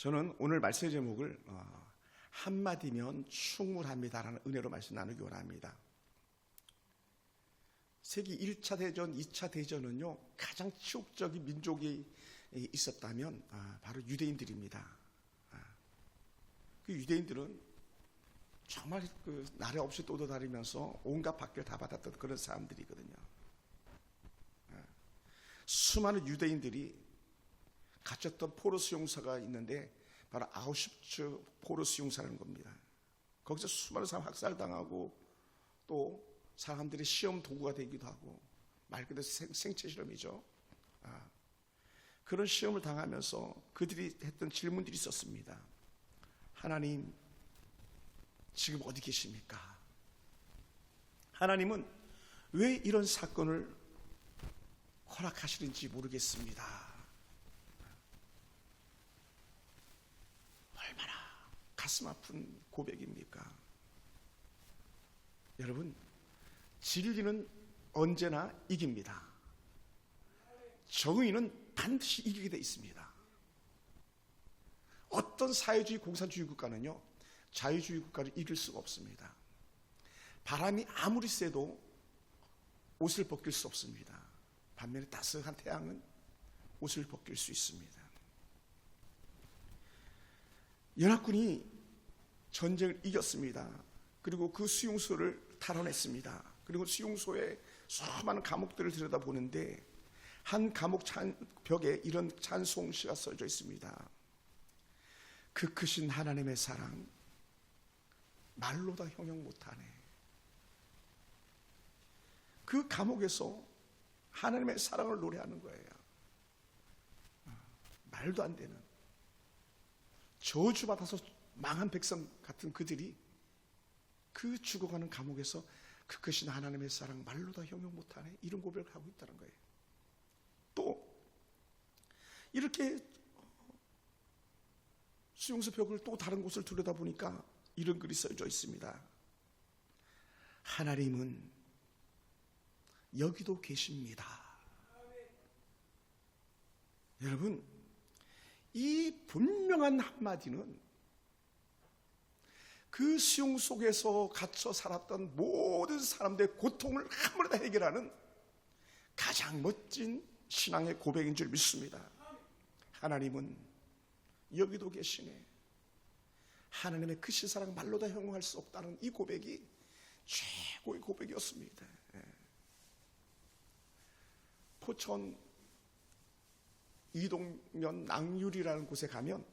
저는 오늘 말씀의 제목을 한마디면 충분합니다라는 은혜로 말씀 나누기 원합니다. 세계 1차 대전, 2차 대전은요, 가장 치욕적인 민족이 있었다면 바로 유대인들입니다. 그 유대인들은 정말 그 나라 없이 떠돌다니면서 온갖 박해를 다 받았던 그런 사람들이거든요. 수많은 유대인들이 갇혔던 포로 수용소가 있는데 바로 아우슈비츠 포로 수용소라는 겁니다. 거기서 수많은 사람 학살당하고 또 사람들이 시험 도구가 되기도 하고 말 그대로 생체 실험이죠. 그런 시험을 당하면서 그들이 했던 질문들이 있었습니다. 하나님, 지금 어디 계십니까? 하나님은 왜 이런 사건을 허락하시는지 모르겠습니다. 얼마나 가슴 아픈 고백입니까? 여러분, 진리는 언제나 이깁니다. 정의는 반드시 이기게 돼 있습니다. 어떤 사회주의 공산주의 국가는요, 자유주의 국가를 이길 수가 없습니다. 바람이 아무리 세도 옷을 벗길 수 없습니다. 반면에 따스한 태양은 옷을 벗길 수 있습니다. 연합군이 전쟁을 이겼습니다. 그리고 그 수용소를 탈환했습니다. 그리고 수용소에 수많은 감옥들을 들여다보는데 한 감옥 벽에 이런 찬송시가 써져 있습니다. 그 크신 하나님의 사랑 말로 다 형용 못하네. 그 감옥에서 하나님의 사랑을 노래하는 거예요. 말도 안 되는 저주받아서 망한 백성 같은 그들이 그 죽어가는 감옥에서 그 크신 하나님의 사랑 말로 다 형용 못하네, 이런 고백을 하고 있다는 거예요. 또 이렇게 수용소 벽을 또 다른 곳을 들여다보니까 이런 글이 써져 있습니다. 하나님은 여기도 계십니다. 여러분, 이 분명한 한마디는 그 수용 속에서 갇혀 살았던 모든 사람들의 고통을 한 번에 다 해결하는 가장 멋진 신앙의 고백인 줄 믿습니다. 하나님은 여기도 계시네. 하나님의 크신 사랑 말로 다 형용할 수 없다는 이 고백이 최고의 고백이었습니다. 포천 이동면 낭유리라는 곳에 가면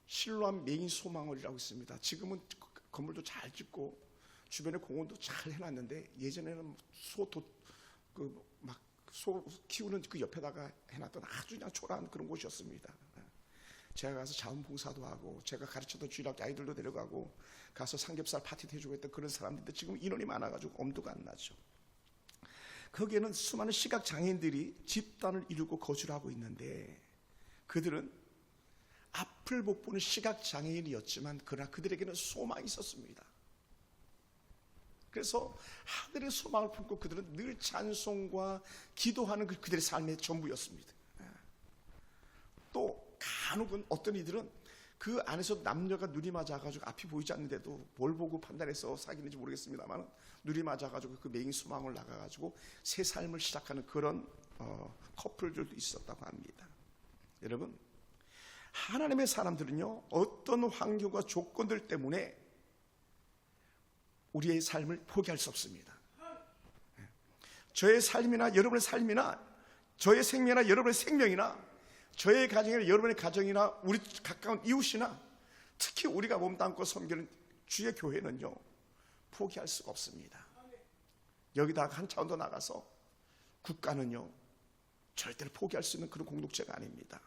실로암 메인 소망원이라고 있습니다. 지금은 건물도 잘 짓고 주변에 공원도 잘 해놨는데 예전에는 소 키우는 그 옆에다가 해놨던 아주 그냥 초라한 그런 곳이었습니다. 제가 가서 자원봉사도 하고 제가 가르쳤던 주일학교 아이들도 데려가고 가서 삼겹살 파티도 해주고 했던 그런 사람들인데 지금 인원이 많아가지고 엄두가 안 나죠. 거기에는 수많은 시각장애인들이 집단을 이루고 거주를 하고 있는데 그들은 앞을 못 보는 시각장애인이었지만 그러나 그들에게는 소망이 있었습니다. 그래서 하늘의 소망을 품고 그들은 늘 찬송과 기도하는 그들의 삶의 전부였습니다. 또 간혹은 어떤 이들은 그 안에서 남녀가 눈이 맞아가지고 앞이 보이지 않는데도 뭘 보고 판단해서 사귀는지 모르겠습니다만 눈이 맞아가지고 그 메인 소망을 나가가지고 새 삶을 시작하는 그런 커플들도 있었다고 합니다. 여러분, 하나님의 사람들은요, 어떤 환경과 조건들 때문에 우리의 삶을 포기할 수 없습니다. 저의 삶이나 여러분의 삶이나 저의 생명이나 여러분의 생명이나 저의 가정이나 여러분의 가정이나 우리 가까운 이웃이나 특히 우리가 몸담고 섬기는 주의 교회는요, 포기할 수가 없습니다. 여기다가 한 차원 더 나가서 국가는요, 절대로 포기할 수 있는 그런 공동체가 아닙니다.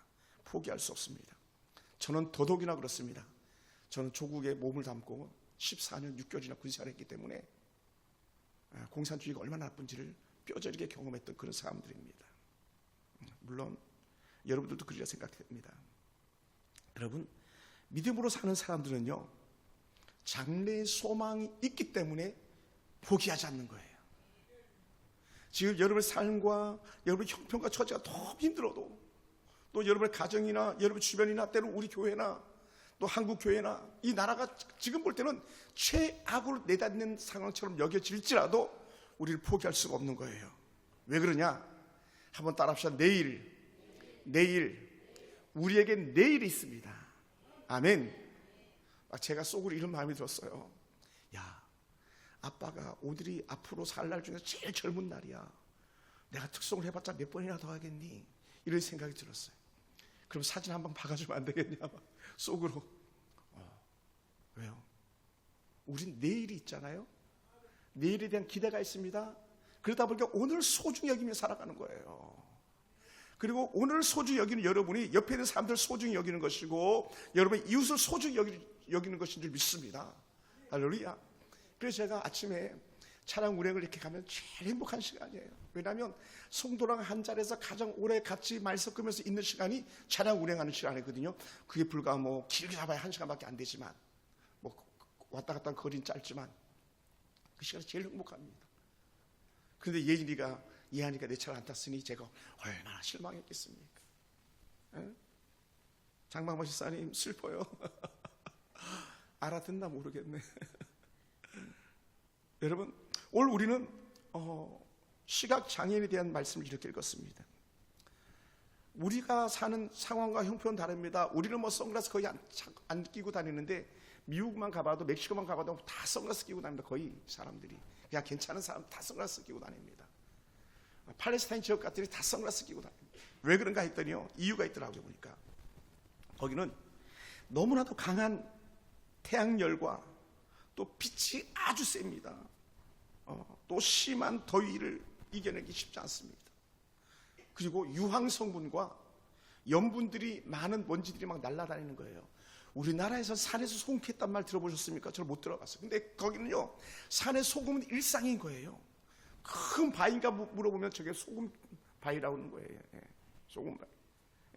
포기할 수 없습니다. 저는 더더욱이나 그렇습니다. 저는 조국에 몸을 담고 14년 6개월이나 군생활을 했기 때문에 공산주의가 얼마나 나쁜지를 뼈저리게 경험했던 그런 사람들입니다. 물론 여러분들도 그리라 생각합니다. 여러분, 믿음으로 사는 사람들은요, 장래의 소망이 있기 때문에 포기하지 않는 거예요. 지금 여러분의 삶과 여러분의 형편과 처지가 너무 힘들어도 또 여러분의 가정이나 여러분 주변이나 때로 우리 교회나 또 한국 교회나 이 나라가 지금 볼 때는 최악으로 내닫는 상황처럼 여겨질지라도 우리를 포기할 수가 없는 거예요. 왜 그러냐? 한번 따라합시다. 내일 우리에게 내일이 있습니다. 아멘. 제가 속으로 이런 마음이 들었어요. 야, 아빠가 오늘이 앞으로 살 날 중에 제일 젊은 날이야. 내가 특송을 해봤자 몇 번이나 더 하겠니? 이런 생각이 들었어요. 그럼 사진 한번 박아주면 안 되겠냐? 속으로. 왜요? 우린 내일이 있잖아요. 내일에 대한 기대가 있습니다. 그러다 보니까 오늘 소중히 여기며 살아가는 거예요. 그리고 오늘 소중히 여기는 여러분이 옆에 있는 사람들 소중히 여기는 것이고 여러분이 이웃을 소중히 여기는 것인 줄 믿습니다. 할렐루야. 그래서 제가 아침에 차량 운행을 이렇게 가면 제일 행복한 시간이에요. 왜냐하면 성도랑 한 자리에서 가장 오래 같이 말 섞으면서 있는 시간이 차량 운행하는 시간이거든요. 그게 불과 뭐 길게 잡아야 1시간밖에 안 되지만 뭐 왔다 갔다 하는 거리는 짧지만 그 시간이 제일 행복합니다. 그런데 예한이가 내 차를 안 탔으니 제가 얼마나 실망했겠습니까? 에? 장방만 집사님 슬퍼요. 알아듣나 모르겠네. 여러분, 오늘 우리는 시각 장애인에 대한 말씀을 이렇게 읽었습니다. 우리가 사는 상황과 형편은 다릅니다. 우리는 뭐 선글라스 거의 안 끼고 다니는데 미국만 가봐도 멕시코만 가봐도 다 선글라스 끼고 다닙니다. 거의 사람들이 그냥 괜찮은 사람 다 선글라스 끼고 다닙니다. 팔레스타인 지역 같은 다 선글라스 끼고 다닙니다. 왜 그런가 했더니요, 이유가 있더라고요. 보니까 거기는 너무나도 강한 태양열과 또 빛이 아주 셉니다. 또 심한 더위를 이겨내기 쉽지 않습니다. 그리고 유황 성분과 염분들이 많은 먼지들이 막 날아다니는 거예요. 우리나라에서 산에서 소금 캤단 말 들어보셨습니까? 저는 못 들어봤어요. 근데 거기는요, 산에 소금은 일상인 거예요. 큰 바위인가 물어보면 저게 소금 바위라고 하는 거예요. 예, 소금 바위.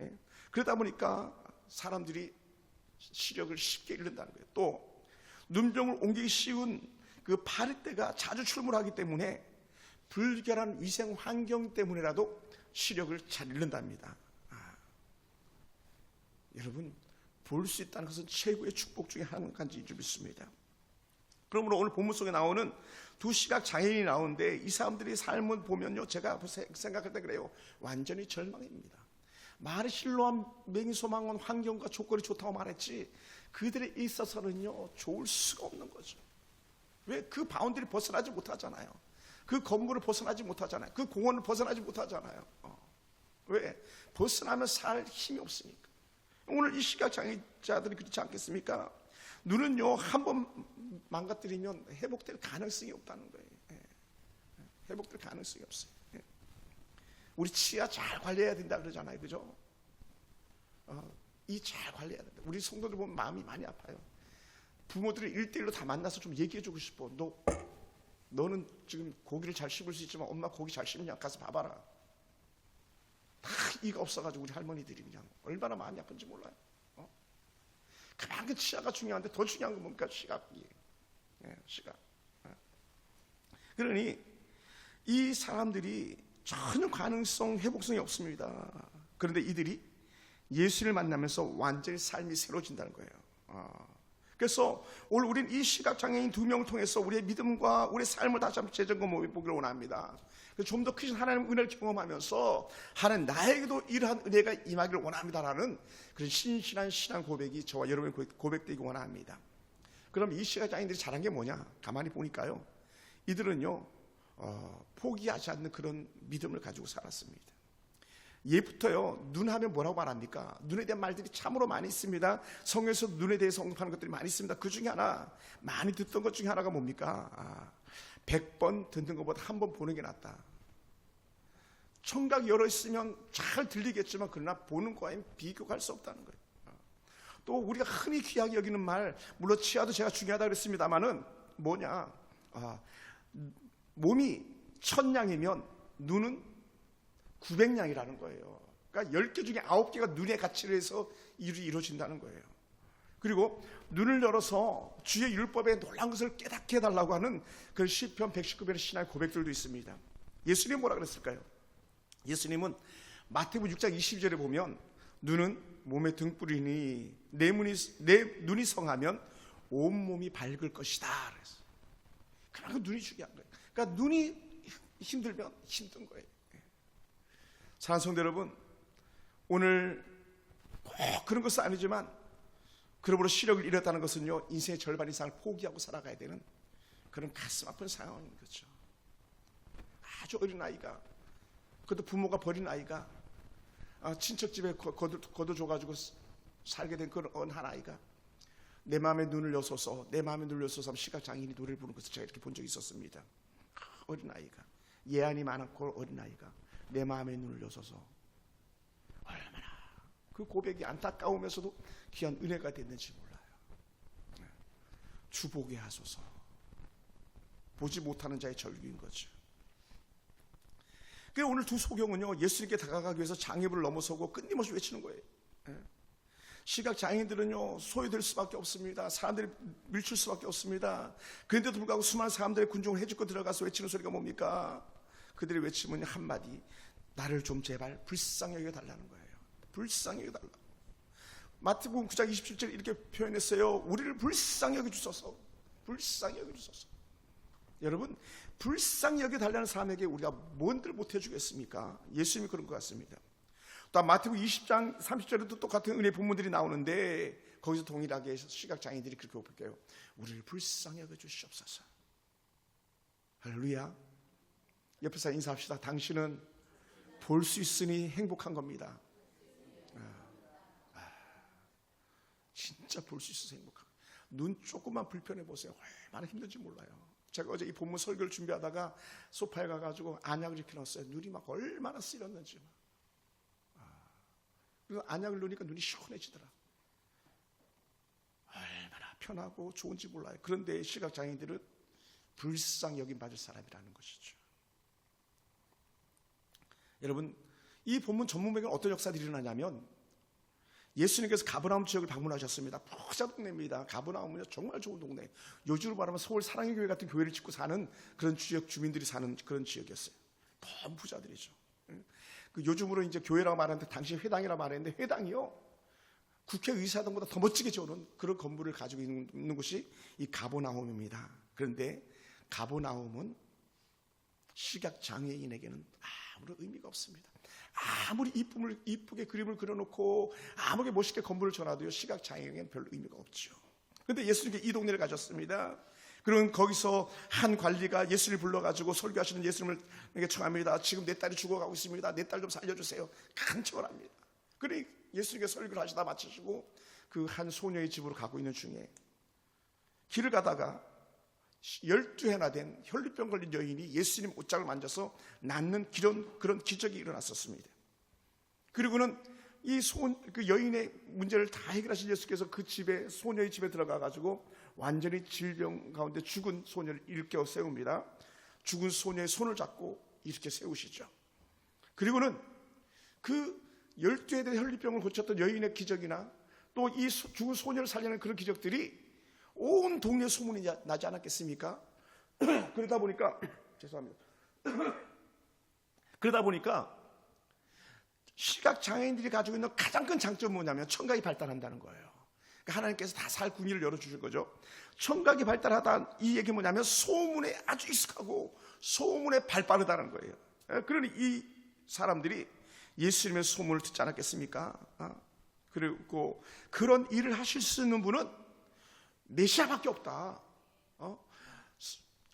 예. 그러다 보니까 사람들이 시력을 쉽게 잃는다는 거예요. 또 눈병을 옮기기 쉬운 그 파리떼가 자주 출몰하기 때문에 불결한 위생 환경 때문에라도 시력을 잘 잃는답니다. 여러분, 볼 수 있다는 것은 최고의 축복 중에 한 가지인 줄 믿습니다. 그러므로 오늘 본문 속에 나오는 두 시각 장애인이 나오는데 이 사람들의 삶을 보면요, 제가 생각할 때 그래요. 완전히 절망입니다. 말이 실로한 맹소망은 환경과 조건이 좋다고 말했지 그들에 있어서는요, 좋을 수가 없는 거죠. 왜? 그 바운드리 벗어나지 못하잖아요. 그 건물을 벗어나지 못하잖아요. 그 공원을 벗어나지 못하잖아요. 왜? 벗어나면 살 힘이 없으니까. 오늘 이 시각장애자들이 그렇지 않겠습니까? 눈은요, 한번 망가뜨리면 회복될 가능성이 없다는 거예요. 회복될 가능성이 없어요. 우리 치아 잘 관리해야 된다 그러잖아요. 그죠? 이 잘 관리해야 된다. 우리 성도들 보면 마음이 많이 아파요. 부모들이 1대1로 다 만나서 좀 얘기해주고 싶어. 너는 지금 고기를 잘 씹을 수 있지만 엄마 고기 잘 씹냐? 가서 봐봐라. 다 이가 없어가지고 우리 할머니들이 그냥 얼마나 마음이 아픈지 몰라요. 그만큼 치아가 중요한데 더 중요한 건 뭡니까? 시각이. 시각. 그러니 이 사람들이 전혀 가능성, 회복성이 없습니다. 그런데 이들이 예수를 만나면서 완전히 삶이 새로워진다는 거예요. 그래서 오늘 우리는 이 시각장애인 2명을 통해서 우리의 믿음과 우리의 삶을 다시 한번 재점검해 보기를 원합니다. 좀 더 크신 하나님의 은혜를 경험하면서 하나님 나에게도 이러한 은혜가 임하기를 원합니다라는 그런 신실한 신앙 고백이 저와 여러분의 고백되기 원합니다. 그럼 이 시각장애인들이 잘한 게 뭐냐? 가만히 보니까요, 이들은요, 포기하지 않는 그런 믿음을 가지고 살았습니다. 예부터요, 눈 하면 뭐라고 말합니까? 눈에 대한 말들이 참으로 많이 있습니다. 성경에서 눈에 대해서 언급하는 것들이 많이 있습니다. 그 중에 하나, 많이 듣던 것 중에 하나가 뭡니까? 100번 듣는 것보다 한 번 보는 게 낫다. 청각이 열어 있으면 잘 들리겠지만 그러나 보는 거와는 비교가 할 수 없다는 거예요. 또 우리가 흔히 귀하게 여기는 말, 물론 치아도 제가 중요하다 그랬습니다만은 뭐냐? 몸이 1000냥이면 눈은 900냥이라는 거예요. 그러니까 10개 중에 9개가 눈의 가치를 해서 이루어진다는 거예요. 그리고 눈을 열어서 주의 율법에 놀라운 것을 깨닫게 해달라고 하는 그 시편 119편의 신앙의 고백들도 있습니다. 예수님은 뭐라 그랬을까요? 예수님은 마태복음 6장 22절에 보면 눈은 몸의 등불이니 내 눈이 성하면 온몸이 밝을 것이다. 그래서 그만큼 눈이 중요한 거예요. 그러니까 눈이 힘들면 힘든 거예요. 사랑하는 성도 여러분, 오늘 꼭 그런 것은 아니지만 그러므로 시력을 잃었다는 것은요, 인생의 절반 이상을 포기하고 살아가야 되는 그런 가슴 아픈 상황인 거죠. 아주 어린 아이가, 그것도 부모가 버린 아이가 친척 집에 거둬줘가지고 살게 된 그런 한 아이가 내 마음에 눈을 여서서 시각장애인이 노래를 부르는 것을 제가 이렇게 본 적이 있었습니다. 어린 아이가, 예안이 많았고 어린 아이가 내 마음에 눈을 여서서 얼마나 그 고백이 안타까우면서도 귀한 은혜가 됐는지 몰라요. 주보게 하소서. 보지 못하는 자의 절규인 거죠. 그래서 오늘 두 소경은요, 예수님께 다가가기 위해서 장애물을 넘어서고 끊임없이 외치는 거예요. 시각장애인들은요, 소외될 수밖에 없습니다. 사람들이 밀칠 수밖에 없습니다. 그런데도 불구하고 수많은 사람들의 군중을 해집고 들어가서 외치는 소리가 뭡니까? 그들의 외침은 한마디, 나를 좀 제발 불쌍히 여겨달라는 거예요. 불쌍히 여겨달라. 마태복음 9장 27절 이렇게 표현했어요. 우리를 불쌍히 여겨주소서. 불쌍히 여겨주소서. 여러분, 불쌍히 여겨달라는 사람에게 우리가 뭔들 못해주겠습니까? 예수님이 그런 것 같습니다. 또 마태복음 20장 30절에도 똑같은 은혜 본문들이 나오는데 거기서 동일하게 시각장애인들이 그렇게 고백해요. 우리를 불쌍히 여겨주시옵소서. 할렐루야. 옆에 사람 인사합시다. 당신은 볼 수 있으니 행복한 겁니다. 진짜 볼 수 있어서 행복한. 눈 조금만 불편해 보세요. 얼마나 힘든지 몰라요. 제가 어제 이 본문 설교를 준비하다가 소파에 가가지고 안약을 이렇게 넣었어요. 눈이 막 얼마나 쓰렸는지. 그래서 안약을 넣으니까 눈이 시원해지더라. 얼마나 편하고 좋은지 몰라요. 그런데 시각장애인들은 불쌍히 여김받을 사람이라는 것이죠. 여러분, 이 본문 전문백은 어떤 역사들이 일어나냐면 예수님께서 가버나움 지역을 방문하셨습니다. 부자 동네입니다. 가버나움은 정말 좋은 동네. 요즘으로 말하면 서울 사랑의 교회 같은 교회를 짓고 사는 그런 지역 주민들이 사는 그런 지역이었어요. 너무 부자들이죠. 그 요즘으로 이제 교회라고 말하는데 당시 회당이라고 말했는데 회당이요, 국회의사당보다 더 멋지게 지어놓은 그런 건물을 가지고 있는 곳이 이 가버나움입니다. 그런데 가버나움은 시각장애인에게는 아무런 의미가 없습니다. 아무리 이쁘게 그림을 그려놓고 아무리 멋있게 건물을 전화도요, 시각장애인에게는 별로 의미가 없죠. 그런데 예수님께 이 동네를 가셨습니다. 그럼 거기서 한 관리가 예수를 불러가지고 설교하시는 예수님에게 청합니다. 지금 내 딸이 죽어가고 있습니다. 내 딸 좀 살려주세요. 간청을 합니다. 그래 예수님께 설교를 하시다 마치시고 그 한 소녀의 집으로 가고 있는 중에 길을 가다가 12회나 된 혈류병 걸린 여인이 예수님 옷장을 만져서 낫는 그런 기적이 일어났었습니다. 그리고는 그 여인의 문제를 다 해결하신 예수께서 그 집에, 소녀의 집에 들어가가지고 완전히 질병 가운데 죽은 소녀를 일깨워 세웁니다. 죽은 소녀의 손을 잡고 이렇게 세우시죠. 그리고는 그 12회 된 혈류병을 고쳤던 여인의 기적이나 또 이 죽은 소녀를 살리는 그런 기적들이 온 동네 소문이 나지 않았겠습니까? 그러다 보니까 죄송합니다. 그러다 보니까 시각장애인들이 가지고 있는 가장 큰 장점은 뭐냐면 청각이 발달한다는 거예요. 그러니까 하나님께서 다 살 군의를 열어주신 거죠. 청각이 발달하다, 이 얘기는 뭐냐면 소문에 아주 익숙하고 소문에 발빠르다는 거예요. 그러니 이 사람들이 예수님의 소문을 듣지 않았겠습니까? 그리고 그런 일을 하실 수 있는 분은 메시아밖에 없다.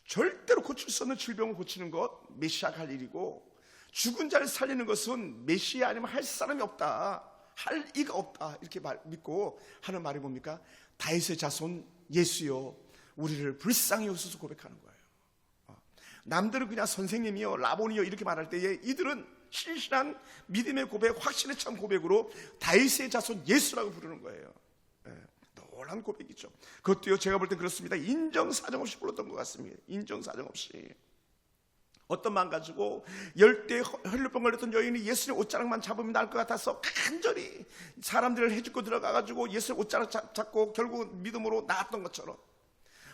절대로 고칠 수 없는 질병을 고치는 것 메시아가 할 일이고, 죽은 자를 살리는 것은 메시아 아니면 할 사람이 없다, 할 이가 없다, 이렇게 믿고 하는 말이 뭡니까? 다윗의 자손 예수여 우리를 불쌍히 여기소서 고백하는 거예요. 남들은 그냥 선생님이요 라본이요 이렇게 말할 때에 이들은 신실한 믿음의 고백, 확신에 찬 고백으로 다윗의 자손 예수라고 부르는 거예요. 놀라운 고백이죠. 그것도요, 제가 볼 땐 그렇습니다. 인정사정 없이 불렀던 것 같습니다. 인정사정 없이. 어떤 마음 가지고 10대 혈류병 걸렸던 여인이 예수의 옷자락만 잡으면 나을 것 같아서 간절히 사람들을 해집고 들어가가지고 예수의 옷자락 잡고 결국 믿음으로 나았던 것처럼,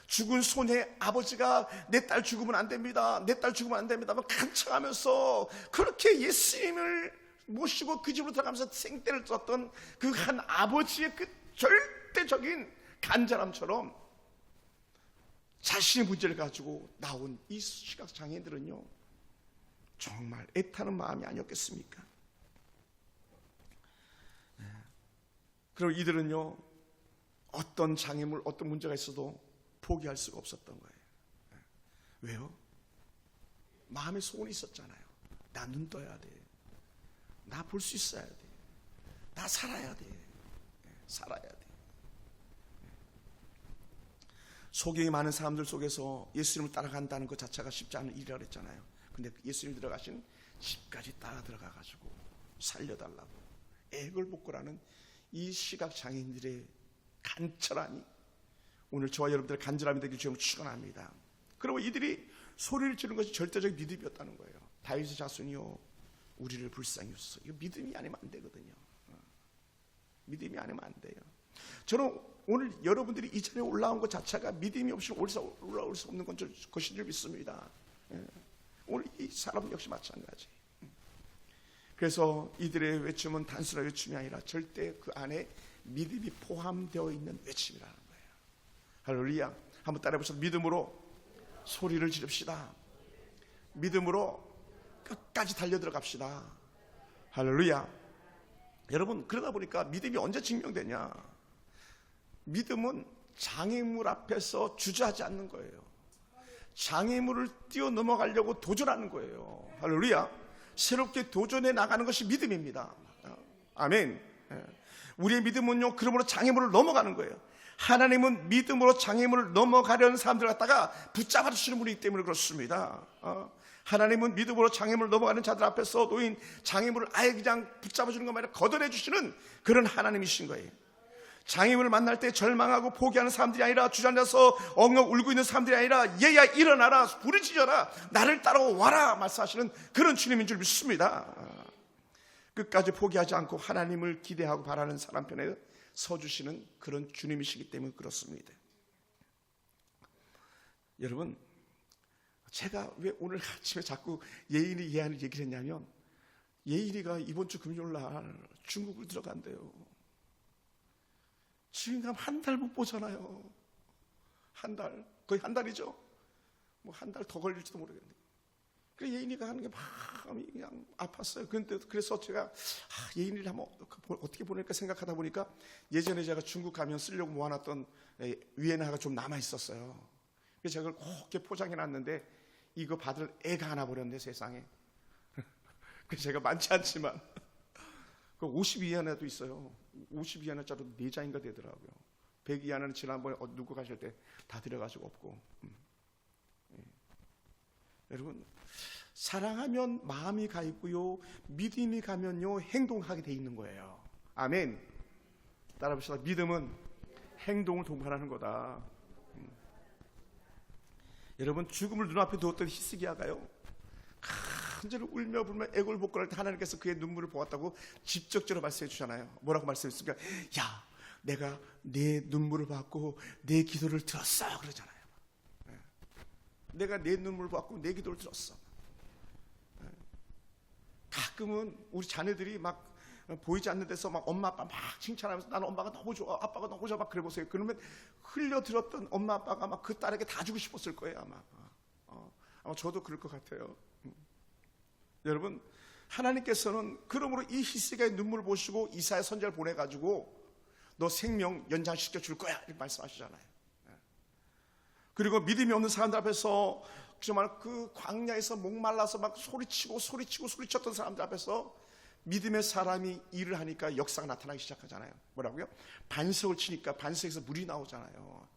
죽은 소녀의 아버지가 내 딸 죽으면 안 됩니다, 내 딸 죽으면 안 됩니다 간청하면서 그렇게 예수님을 모시고 그 집으로 들어가면서 생떼를 썼던 그 한 아버지의 그 절대적인 간절함처럼 자신의 문제를 가지고 나온 이 시각장애인들은요, 정말 애타는 마음이 아니었겠습니까? 그리고 이들은요, 어떤 장애물, 어떤 문제가 있어도 포기할 수가 없었던 거예요. 왜요? 마음에 소원이 있었잖아요. 나 눈 떠야 돼. 나 볼 수 있어야 돼. 나 살아야 돼. 살아야 돼. 소경이 많은 사람들 속에서 예수님을 따라간다는 것 자체가 쉽지 않은 일이라고 그랬잖아요. 근데 예수님 들어가신 집까지 따라 들어가가지고 살려달라고 애걸복걸하는 이 시각장애인들의 간절함이 오늘 저와 여러분들의 간절함이 되길 주님으로 축원합니다. 그리고 이들이 소리를 지르는 것이 절대적인 믿음이었다는 거예요. 다윗의 자손이요, 우리를 불쌍히 여기소서. 이거 믿음이 아니면 안 되거든요. 믿음이 아니면 안 돼요. 저는 오늘 여러분들이 이 자리에 올라온 것 자체가 믿음이 없이 올라올 수 없는 것인 줄 믿습니다. 오늘 이 사람 역시 마찬가지. 그래서 이들의 외침은 단순한 외침이 아니라 절대 그 안에 믿음이 포함되어 있는 외침이라는 거예요. 할렐루야. 한번 따라해 보시죠. 믿음으로 소리를 지릅시다. 믿음으로 끝까지 달려 들어갑시다. 할렐루야. 여러분, 그러다 보니까 믿음이 언제 증명되냐? 믿음은 장애물 앞에서 주저하지 않는 거예요. 장애물을 뛰어넘어가려고 도전하는 거예요. 할렐루야. 새롭게 도전해 나가는 것이 믿음입니다. 아멘. 우리의 믿음은요, 그러므로 장애물을 넘어가는 거예요. 하나님은 믿음으로 장애물을 넘어가려는 사람들 갖다가 붙잡아 주시는 분이기 때문에 그렇습니다. 하나님은 믿음으로 장애물을 넘어가는 자들 앞에서 놓인 장애물을 아예 그냥 붙잡아 주는 것만 아니라 걷어내 주시는 그런 하나님이신 거예요. 장애물을 만날 때 절망하고 포기하는 사람들이 아니라 주저앉아서 엉엉 울고 있는 사람들이 아니라 얘야 일어나라, 부르짖어라, 나를 따라와라 말씀하시는 그런 주님인 줄 믿습니다. 끝까지 포기하지 않고 하나님을 기대하고 바라는 사람 편에 서주시는 그런 주님이시기 때문에 그렇습니다. 여러분, 제가 왜 오늘 아침에 자꾸 예인이 예한을 얘기를 했냐면, 예인이가 이번 주 금요일 날 중국을 들어간대요. 지금 한 달 못 보잖아요. 한 달, 거의 한 달이죠. 뭐 한 달 더 걸릴지도 모르겠네요. 그래서 예인이가 하는 게 마음이 그냥 아팠어요. 그래서 제가 예인이를 한번 어떻게 보낼까 생각하다 보니까 예전에 제가 중국 가면 쓰려고 모아놨던 위에나가 좀 남아 있었어요. 그래서 제가 그걸 꼭 이렇게 포장해 놨는데 이거 받을 애가 하나 버렸네, 세상에. 그래서 제가 많지 않지만 그 52하나도 있어요. 52하나짜리 4장인가 되더라고요. 102하나는 지난번에 누구 가실 때 다 드려가지고 없고. 여러분, 사랑하면 마음이 가 있고요, 믿음이 가면요 행동하게 돼 있는 거예요. 아멘. 따라 봅시다. 믿음은 행동을 동반하는 거다. 여러분, 죽음을 눈앞에 두었던 히스기야가요, 간절히 울며 불며 애걸복걸할 때 하나님께서 그의 눈물을 보았다고 직접적으로 말씀해 주잖아요. 뭐라고 말씀했습니까? 야, 내가 내 눈물을 봤고 내 기도를 들었어 그러잖아요. 내가 내 눈물을 봤고 내 기도를 들었어. 가끔은 우리 자녀들이 막 보이지 않는 데서 막 엄마 아빠 막 칭찬하면서 나는 엄마가 너무 좋아, 아빠가 너무 좋아, 막 그래 보세요. 그러면 흘려 들었던 엄마 아빠가 막 그 딸에게 다 주고 싶었을 거예요, 아마. 아마 저도 그럴 것 같아요. 여러분, 하나님께서는 그러므로 이 히스기야의 눈물을 보시고 이사야 선지자를 보내가지고 너 생명 연장시켜 줄 거야 이렇게 말씀하시잖아요. 그리고 믿음이 없는 사람들 앞에서 정말 그 광야에서 목말라서 막 소리쳤던 사람들 앞에서 믿음의 사람이 일을 하니까 역사가 나타나기 시작하잖아요. 뭐라고요? 반석을 치니까 반석에서 물이 나오잖아요.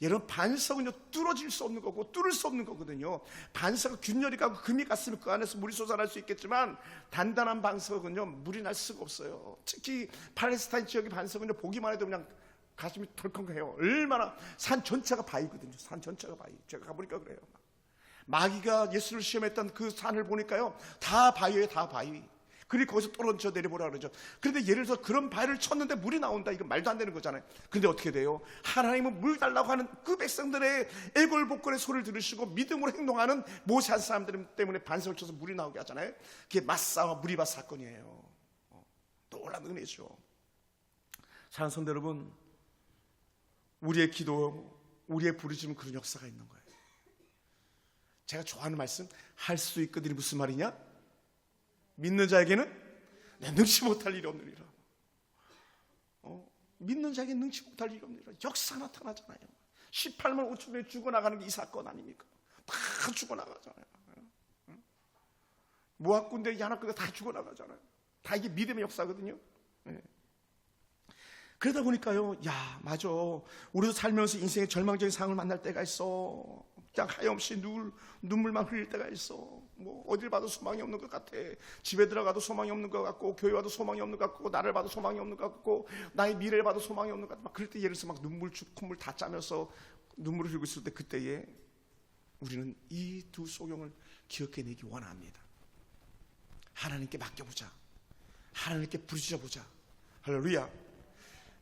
여러분, 반석은요 뚫어질 수 없는 거고 뚫을 수 없는 거거든요. 반석은 균열이 가고 금이 갔으면 그 안에서 물이 솟아날 수 있겠지만 단단한 반석은요 물이 날 수가 없어요. 특히 팔레스타인 지역의 반석은요 보기만 해도 그냥 가슴이 덜컹해요. 얼마나 산 전체가 바위거든요. 산 전체가 바위. 제가 가보니까 그래요. 마귀가 예수를 시험했던 그 산을 보니까요 다 바위예요. 다 바위. 그리고 거기서 떨어져 내려보라 그러죠. 그런데 예를 들어서 그런 바위를 쳤는데 물이 나온다. 이거 말도 안 되는 거잖아요. 그런데 어떻게 돼요? 하나님은 물 달라고 하는 그 백성들의 애걸복걸의 소리를 들으시고 믿음으로 행동하는 모세한 사람들 때문에 반석을 쳐서 물이 나오게 하잖아요. 그게 마사와 무리바 사건이에요. 놀라운 은혜죠. 사랑하는 성도 여러분, 우리의 기도, 우리의 부르짖음, 그런 역사가 있는 거예요. 제가 좋아하는 말씀, 할 수 있거든이 무슨 말이냐? 믿는 자에게는 능치 못할 일이 없느니라. 믿는 자에게 능치 못할 일이 없느니라. 역사 나타나잖아요. 18만 5천 명이 죽어나가는 게 이 사건 아닙니까? 다 죽어나가잖아요. 모압 군대, 야나 군대 다 죽어나가잖아요. 다 이게 믿음의 역사거든요. 그러다 보니까요, 야, 맞아. 우리도 살면서 인생의 절망적인 상황을 만날 때가 있어. 그냥 하염없이 눈물만 흘릴 때가 있어. 뭐 어딜 봐도 소망이 없는 것 같아. 집에 들어가도 소망이 없는 것 같고, 교회 와도 소망이 없는 것 같고, 나를 봐도 소망이 없는 것 같고, 나의 미래를 봐도 소망이 없는 것 같고, 막 그럴 때 예를 들어서 막 콧물 다 짜면서 눈물을 흘리고 있을 때, 그때에 우리는 이 두 소경을 기억해내기 원합니다. 하나님께 맡겨보자. 하나님께 부르짖어보자. 할렐루야.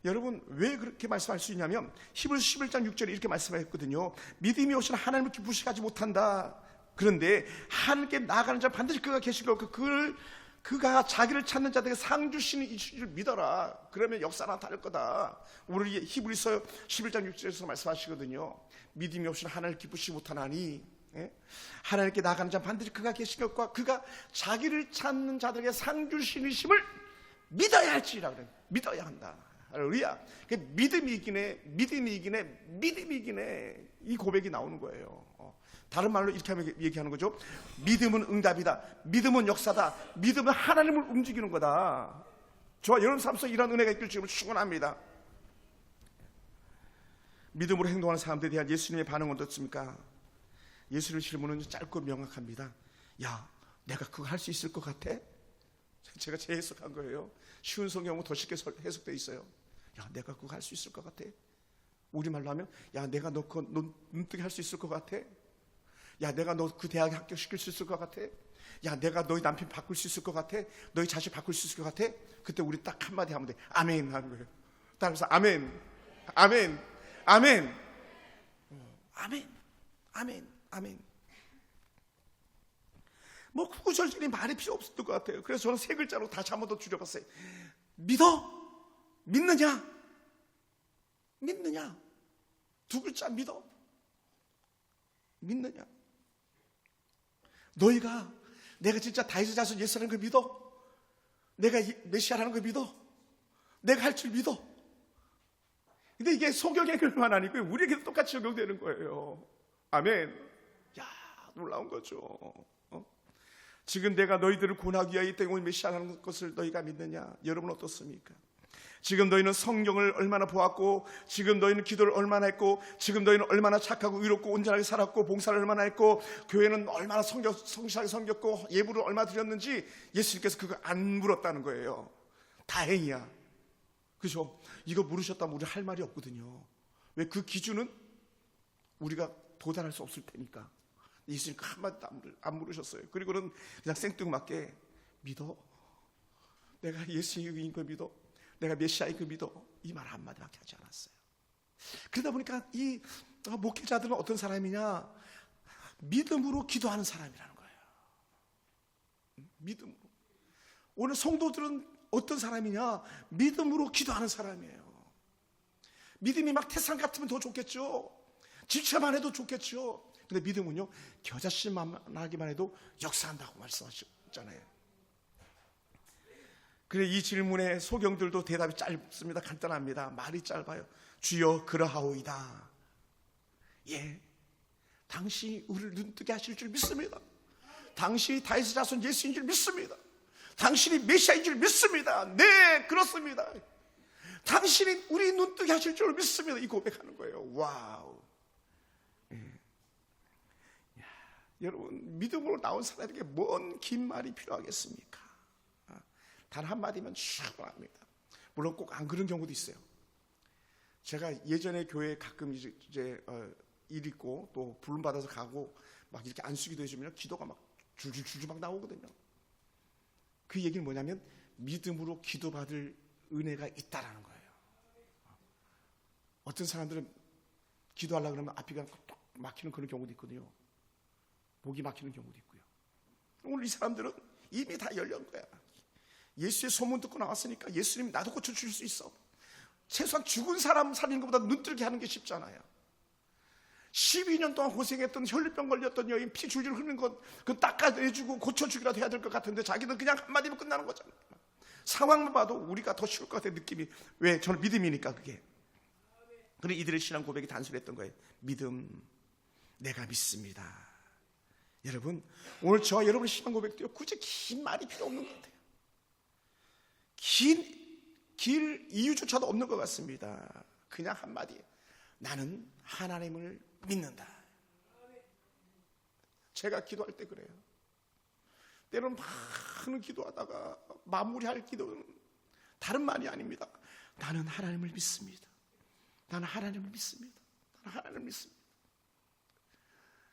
여러분, 왜 그렇게 말씀할 수 있냐면 히브리서 11장 6절에 이렇게 말씀하셨거든요. 믿음이 없이는 하나님을 기쁘시게 하지 못한다. 그런데 하나님께 나아가는 자 반드시 그가 계실 거고, 그가 자기를 찾는 자들에게 상 주시는 이줄 믿어라. 그러면 역사나 다를 거다. 우리 히브리서 11장 6절에서 말씀하시거든요. 믿음이 없이는 하나님을 기쁘시지 못하나니, 하나님께 나아가는 자 반드시 그가 계실 것과 그가 자기를 찾는 자들에게 상 주시는 심을 믿어야 할지라. 그래. 믿어야 한다. 할렐루야. 믿음이 이기네, 믿음이 이기네, 믿음이 이기네. 이 고백이 나오는 거예요. 다른 말로 이렇게 하면 얘기하는 거죠. 믿음은 응답이다. 믿음은 역사다. 믿음은 하나님을 움직이는 거다. 저와 여러분 삶 속에 이런 은혜가 있길 주님을 축원합니다. 믿음으로 행동하는 사람들에 대한 예수님의 반응은 어떻습니까? 예수님의 질문은 짧고 명확합니다. 야, 내가 그거 할 수 있을 것 같아? 제가 재해석한 거예요. 쉬운 성경은 더 쉽게 해석되어 있어요. 야, 내가 그거 할 수 있을 것 같아? 우리말로 하면, 야, 내가 너 그거 눈뜨게 할 수 있을 것 같아? 야, 내가 너 그 대학에 합격시킬 수 있을 것 같아? 야, 내가 너희 남편 바꿀 수 있을 것 같아? 너희 자식 바꿀 수 있을 것 같아? 그때 우리 딱 한마디 하면 돼. 아멘 하는 거예요. 따라서 아멘, 아멘, 아멘, 아멘, 아멘, 아멘. 뭐 구구절절히 말이 필요 없었던 것 같아요. 그래서 저는 세 글자로 다시 한 번 더 줄여봤어요. 믿어? 믿느냐? 믿느냐? 두 글자, 믿어? 믿느냐? 너희가 내가 진짜 다윗의 자손 예수라는 걸 믿어? 내가 메시아라는 걸 믿어? 내가 할 줄 믿어? 근데 이게 소경의 글만 아니고 우리에게도 똑같이 적용되는 거예요. 아멘. 야, 놀라운 거죠. 지금 내가 너희들을 구원하기 위하여 이 땅에 온 메시아라는 것을 너희가 믿느냐? 여러분 어떻습니까? 지금 너희는 성경을 얼마나 보았고, 지금 너희는 기도를 얼마나 했고, 지금 너희는 얼마나 착하고 의롭고 온전하게 살았고, 봉사를 얼마나 했고, 교회는 얼마나 성실하게 섬겼고, 예물을 얼마나 드렸는지 예수님께서 그거 안 물었다는 거예요. 다행이야. 그죠? 이거 물으셨다면 우리 할 말이 없거든요. 왜? 그 기준은 우리가 도달할 수 없을 테니까. 예수님 한마디도 안 물으셨어요. 그리고는 그냥 생뚱맞게 믿어? 내가 예수님인 걸 믿어? 내가 메시아인 걸 믿어? 이 말 한마디밖에 하지 않았어요. 그러다 보니까 이 목회자들은 어떤 사람이냐? 믿음으로 기도하는 사람이라는 거예요. 믿음으로. 오늘 성도들은 어떤 사람이냐? 믿음으로 기도하는 사람이에요. 믿음이 막 태산 같으면 더 좋겠죠. 지체만 해도 좋겠죠. 근데 믿음은요, 겨자씨만 하기만 해도 역사한다고 말씀하셨잖아요. 그래, 이 질문에 소경들도 대답이 짧습니다. 간단합니다. 말이 짧아요. 주여 그러하오이다. 예, 당신이 우리를 눈뜨게 하실 줄 믿습니다. 당신이 다윗의 자손 예수인 줄 믿습니다. 당신이 메시아인 줄 믿습니다. 네, 그렇습니다. 당신이 우리 눈뜨게 하실 줄 믿습니다. 이 고백하는 거예요. 와우. 여러분, 믿음으로 나온 사람에게 뭔 긴 말이 필요하겠습니까? 단 한마디면 충분합니다. 물론 꼭 안 그런 경우도 있어요. 제가 예전에 교회에 가끔 이제 일 있고 또 부름 받아서 가고 막 이렇게 안수기도 해주면 기도가 막 줄줄줄 막 나오거든요. 그 얘기는 뭐냐면 믿음으로 기도받을 은혜가 있다라는 거예요. 어떤 사람들은 기도하려고 그러면 앞이가 딱 막히는 그런 경우도 있거든요. 목이 막히는 경우도 있고요. 오늘 이 사람들은 이미 다 열린 거야. 예수의 소문 듣고 나왔으니까 예수님이 나도 고쳐줄 수 있어. 최소한 죽은 사람 살리는 것보다 눈뜨게 하는 게 쉽잖아요. 12년 동안 고생했던 혈류병 걸렸던 여인 피 줄줄 흐르는 것 그건 닦아내주고 고쳐주기라도 해야 될 것 같은데 자기는 그냥 한마디면 끝나는 거잖아요. 상황만 봐도 우리가 더 쉬울 것 같아요. 느낌이. 왜? 저는 믿음이니까 그게. 그런데 이들의 신앙 고백이 단순했던 거예요. 믿음, 내가 믿습니다. 여러분, 오늘 저와 여러분의 신앙 고백도요, 굳이 긴 말이 필요 없는 것 같아요. 길 이유조차도 없는 것 같습니다. 그냥 한마디, 나는 하나님을 믿는다. 제가 기도할 때 그래요. 때로는 많은 기도하다가 마무리할 기도는 다른 말이 아닙니다. 나는 하나님을 믿습니다. 나는 하나님을 믿습니다. 나는 하나님을 믿습니다.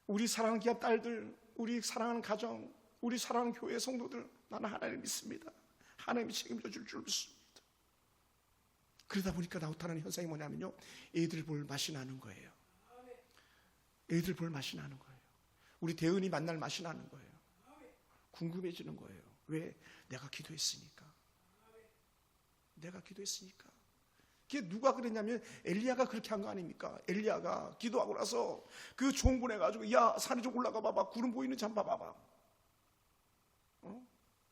우리 사랑하는 기업 딸들, 우리 사랑하는 가정, 우리 사랑하는 교회 성도들, 나는 하나님을 믿습니다. 하나님이 책임져 줄 줄 믿습니다. 그러다 보니까 나타나는 현상이 뭐냐면요, 애들 볼 맛이 나는 거예요. 애들 볼 맛이 나는 거예요. 우리 대은이 만날 맛이 나는 거예요. 궁금해지는 거예요. 왜? 내가 기도했으니까. 내가 기도했으니까. 그게 누가 그랬냐면 엘리야가 그렇게 한 거 아닙니까? 엘리야가 기도하고 나서 그 종 보내가지고, 야, 산에 좀 올라가 봐봐. 구름 보이는지 한번 봐봐.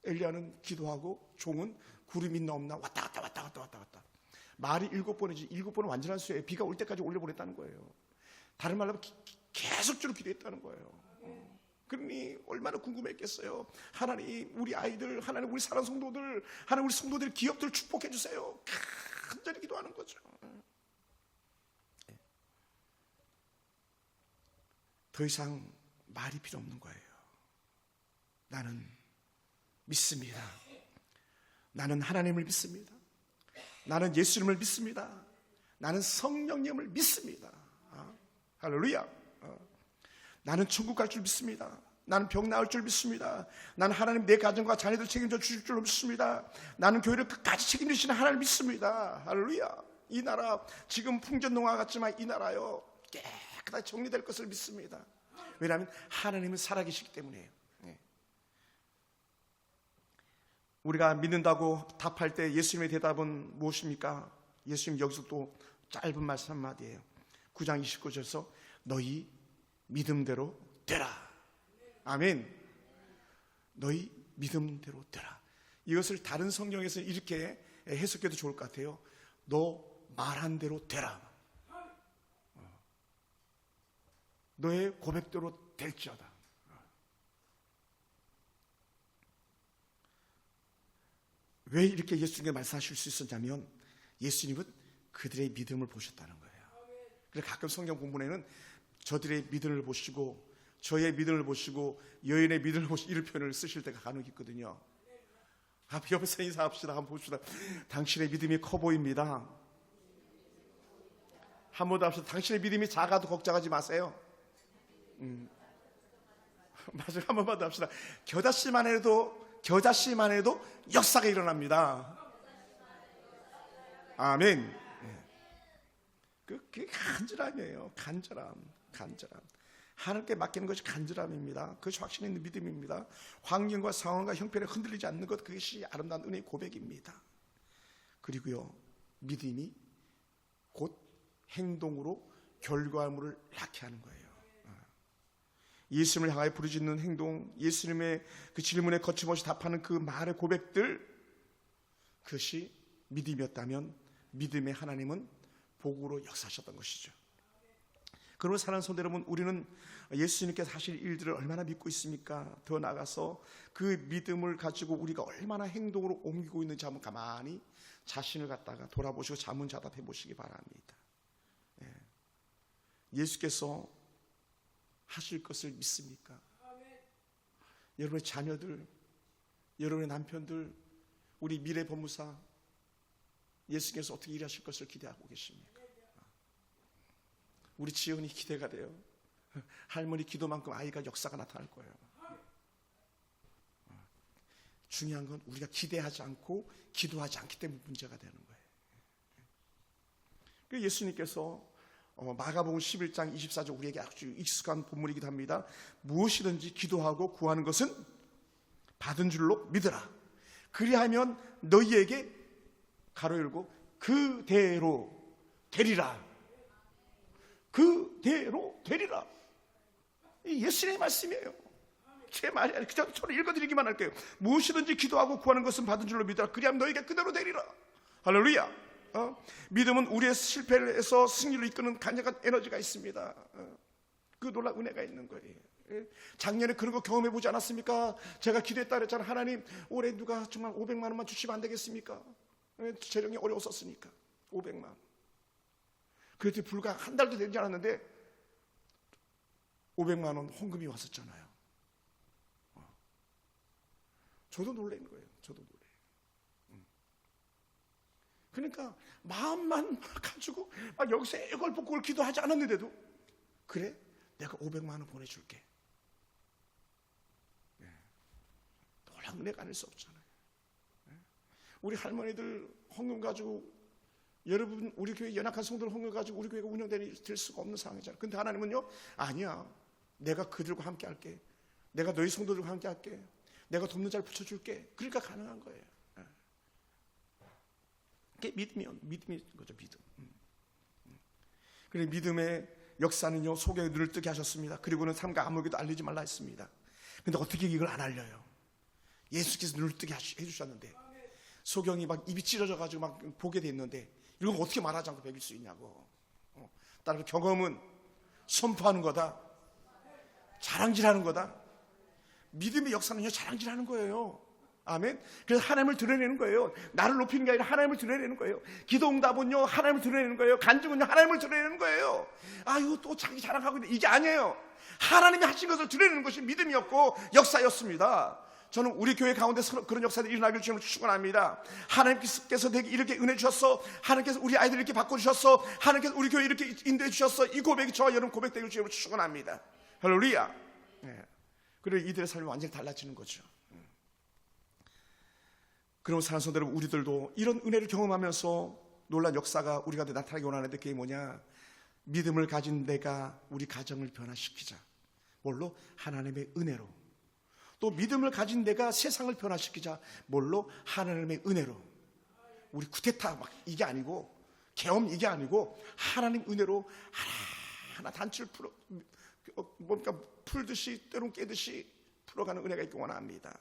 엘리야는 기도하고 종은 구름이 있나 없나 왔다 갔다. 말이 7번이지 7번은 완전한 수예요. 비가 올 때까지 올려보냈다는 거예요. 다른 말로 하면 계속적으로 기도했다는 거예요. 그러니 얼마나 궁금했겠어요. 하나님 우리 아이들, 하나님 우리 사랑 성도들, 하나님 우리 성도들 기업들 축복해 주세요. 간절히 기도하는 거죠. 더 이상 말이 필요 없는 거예요. 나는 믿습니다. 나는 하나님을 믿습니다. 나는 예수님을 믿습니다. 나는 성령님을 믿습니다. 할렐루야. 나는 천국 갈 줄 믿습니다. 나는 병 나을 줄 믿습니다. 나는 하나님 내 가정과 자녀들 책임져 주실 줄 믿습니다. 나는 교회를 끝까지 책임지시는 하나님을 믿습니다. 할렐루야. 이 나라 지금 풍전농화 같지만 이 나라요 깨끗하게 정리될 것을 믿습니다. 왜냐하면 하나님은 살아계시기 때문이에요. 우리가 믿는다고 답할 때 예수님의 대답은 무엇입니까? 예수님 여기서 또 짧은 말씀 한마디예요. 9장 29절에서 너희 믿음대로 되라. 아멘. 너희 믿음대로 되라. 이것을 다른 성경에서 이렇게 해석해도 좋을 것 같아요. 너 말한 대로 되라. 너의 고백대로 될지어다. 왜 이렇게 예수님께 말씀하실 수 있었냐면 예수님은 그들의 믿음을 보셨다는 거예요. 그래서 가끔 성경 본문에는 저들의 믿음을 보시고 저의 믿음을 보시고 여인의 믿음을 보시고 이런 표현을 쓰실 때가 간혹 있거든요. 옆에서 인사합시다. 한번 봅시다. 당신의 믿음이 커 보입니다. 한 번 더 합시다. 당신의 믿음이 작아도 걱정하지 마세요. 맞아요. 한 번만 더 합시다. 겨자씨만 해도 역사가 일어납니다. 아멘. 그게 간절함이에요. 간절함. 하나님께 맡기는 것이 간절함입니다. 그것이 확신 있는 믿음입니다. 환경과 상황과 형편에 흔들리지 않는 것, 그것이 아름다운 은혜의 고백입니다. 그리고요, 믿음이 곧 행동으로 결과물을 낳게 하는 거예요. 예수님을 향하여 부르짖는 행동, 예수님의 그 질문에 거침없이 답하는 그 말의 고백들, 그것이 믿음이었다면 믿음의 하나님은 복으로 역사하셨던 것이죠. 그러면 사랑하는 성도 여러분, 우리는 예수님께서 하실 일들을 얼마나 믿고 있습니까? 더 나아가서 그 믿음을 가지고 우리가 얼마나 행동으로 옮기고 있는지 한번 가만히 자신을 갖다가 돌아보시고 자문자답해 보시기 바랍니다. 예수께서 하실 것을 믿습니까? 여러분의 자녀들, 여러분의 남편들, 우리 미래 법무사, 예수께서 어떻게 일하실 것을 기대하고 계십니까? 우리 지연이 기대가 돼요. 할머니 기도만큼 아이가 역사가 나타날 거예요. 중요한 건 우리가 기대하지 않고 기도하지 않기 때문에 문제가 되는 거예요. 예수님께서 마가복음 11장 24절 우리에게 아주 익숙한 본문이기도 합니다. 무엇이든지 기도하고 구하는 것은 받은 줄로 믿으라. 그리하면 너희에게 가로 열고 그대로 되리라. 그대로 되리라. 이 예수님의 말씀이에요. 제 말이 아니라 그냥 저를 읽어드리기만 할게요. 무엇이든지 기도하고 구하는 것은 받은 줄로 믿어라. 그리하면 너희에게 그대로 되리라. 할렐루야. 믿음은 우리의 실패를 해서 승리를 이끄는 강력한 에너지가 있습니다. 그 놀라운 은혜가 있는 거예요. 작년에 그런 거 경험해 보지 않았습니까? 제가 기도했다 그랬잖아요. 하나님, 올해 누가 정말 500만 원만 주시면 안 되겠습니까? 재정이 어려웠었으니까 500만 원. 그랬더니 불과 한 달도 되지 않았는데 500만 원 헌금이 왔었잖아요. 저도 놀란 거예요. 저도 놀래요. 그러니까 마음만 가지고 막 여기서 애걸복걸 기도하지 않았는데도, 그래, 내가 500만 원 보내줄게. 놀라운 은혜가 아닐 수 없잖아요. 우리 할머니들 헌금 가지고, 여러분 우리 교회 연약한 성도들 헌금 가지고 우리 교회가 운영될 수가 없는 상황이잖아요. 근데 하나님은요, 아니야, 내가 그들과 함께 할게. 내가 너희 성도들과 함께 할게. 내가 돕는 자를 붙여줄게. 그러니까 가능한 거예요. 그게 믿음인 거죠. 믿음. 그래, 믿음의 역사는요, 속에 눈을 뜨게 하셨습니다. 그리고는 삶과 아무에게도 알리지 말라 했습니다. 근데 어떻게 이걸 안 알려요? 예수께서 눈을 뜨게 해주셨는데, 소경이 막 입이 찢어져 가지고 막 보게 돼 있는데, 이건 어떻게 말하지 않고 배길 수 있냐고. 따라서 경험은 선포하는 거다. 자랑질하는 거다. 믿음의 역사는요, 자랑질하는 거예요. 아멘. 그래서 하나님을 드러내는 거예요. 나를 높이는 게 아니라 하나님을 드러내는 거예요. 기도응답은요, 하나님을 드러내는 거예요. 간증은요, 하나님을 드러내는 거예요. 이거 또 자기 자랑하고 있는데 이게 아니에요. 하나님이 하신 것을 드러내는 것이 믿음이었고 역사였습니다. 저는 우리 교회 가운데서 그런 역사들이 일어나길 주님을 축원합니다. 하나님께서 내게 이렇게 은혜 주셨어. 하나님께서 우리 아이들 이렇게 바꿔주셨어. 하나님께서 우리 교회 이렇게 인도해 주셨어. 이 고백이 저와 여러분 고백되길 주님을 축원합니다. 할렐루야. 그리고 이들의 삶이 완전히 달라지는 거죠. 그럼 사랑하는 성도 여러분, 우리들도 이런 은혜를 경험하면서 놀란 역사가 우리 가운데 나타나기 원하는데, 그게 뭐냐? 믿음을 가진 내가 우리 가정을 변화시키자. 뭘로? 하나님의 은혜로. 또 믿음을 가진 내가 세상을 변화시키자. 뭘로? 하나님의 은혜로. 우리 쿠데타 막 이게 아니고, 계엄 이게 아니고, 하나님 은혜로 하나하나 단추를 풀듯이 때론 깨듯이 풀어가는 은혜가 있기 원합니다.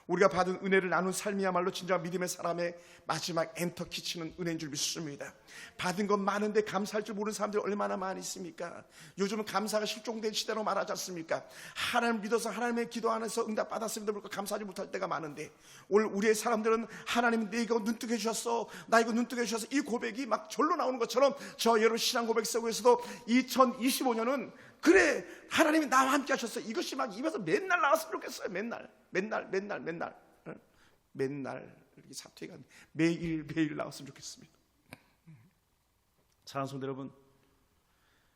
우리가 받은 은혜를 나눈 삶이야말로 진짜 믿음의 사람의 마지막 엔터키 치는 은혜인 줄 믿습니다. 받은 건 많은데 감사할 줄 모르는 사람들이 얼마나 많이 있습니까? 요즘은 감사가 실종된 시대로 말하지 않습니까? 하나님 믿어서 하나님의 기도 안에서 응답 받았음에도 불구하고 감사하지 못할 때가 많은데, 오늘 우리의 사람들은 하나님 내 이거 눈뜨게 해주셨어, 나 이거 눈뜨게 해주셨어, 이 고백이 막 절로 나오는 것처럼 저 여러분 신앙 고백 속에서도 2025년은 그래, 하나님이 나와 함께 하셨어, 이것이 막 입에서 맨날 나왔으면 좋겠어요. 맨날 이렇게 사투리가 매일 나왔으면 좋겠습니다. 사랑하는 성도 여러분,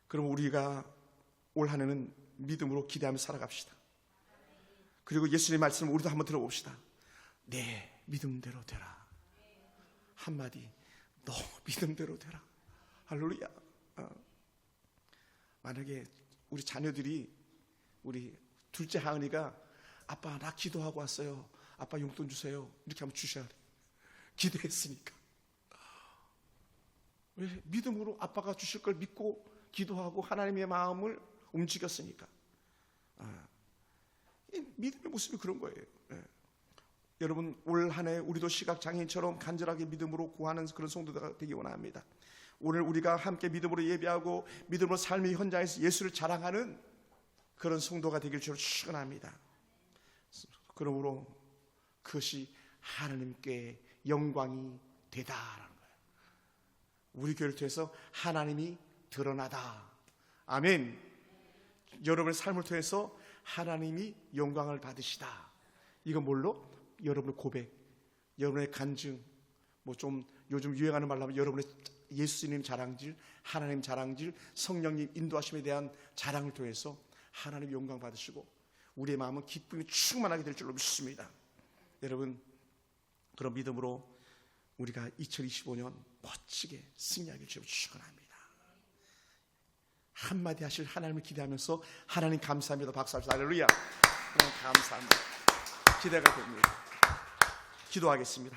그럼 우리가 올 한 해는 믿음으로 기대하며 살아갑시다. 그리고 예수님의 말씀을 우리도 한번 들어봅시다. 내 믿음대로 되라. 한마디, 너 믿음대로 되라. 할렐루야. 만약에 우리 자녀들이, 우리 둘째 하은이가 아빠 나 기도하고 왔어요, 아빠 용돈 주세요, 이렇게 하면 주셔야 돼. 기도했으니까. 왜? 믿음으로 아빠가 주실 걸 믿고 기도하고 하나님의 마음을 움직였으니까. 믿음의 모습이 그런 거예요. 여러분, 올 한 해 우리도 시각장애인처럼 간절하게 믿음으로 구하는 그런 성도가 되기 원합니다. 오늘 우리가 함께 믿음으로 예배하고 믿음으로 삶의 현장에서 예수를 자랑하는 그런 성도가 되길 주로 축원합니다. 그러므로 그것이 하나님께 영광이 되다라는 거예요. 우리 교회를 통해서 하나님이 드러나다. 아멘. 여러분의 삶을 통해서 하나님이 영광을 받으시다. 이건 뭘로? 여러분의 고백, 여러분의 간증, 뭐 좀 요즘 유행하는 말로 하면 여러분의 예수님 자랑질, 하나님 자랑질, 성령님 인도하심에 대한 자랑을 통해서 하나님 영광 받으시고 우리의 마음은 기쁨이 충만하게 될 줄로 믿습니다. 여러분, 그런 믿음으로 우리가 2025년 멋지게 승리하길 주로 축원합니다. 한마디 하실 하나님을 기대하면서 하나님 감사합니다. 박수 합시다. 할렐루야. 감사합니다. 기대가 됩니다. 기도하겠습니다.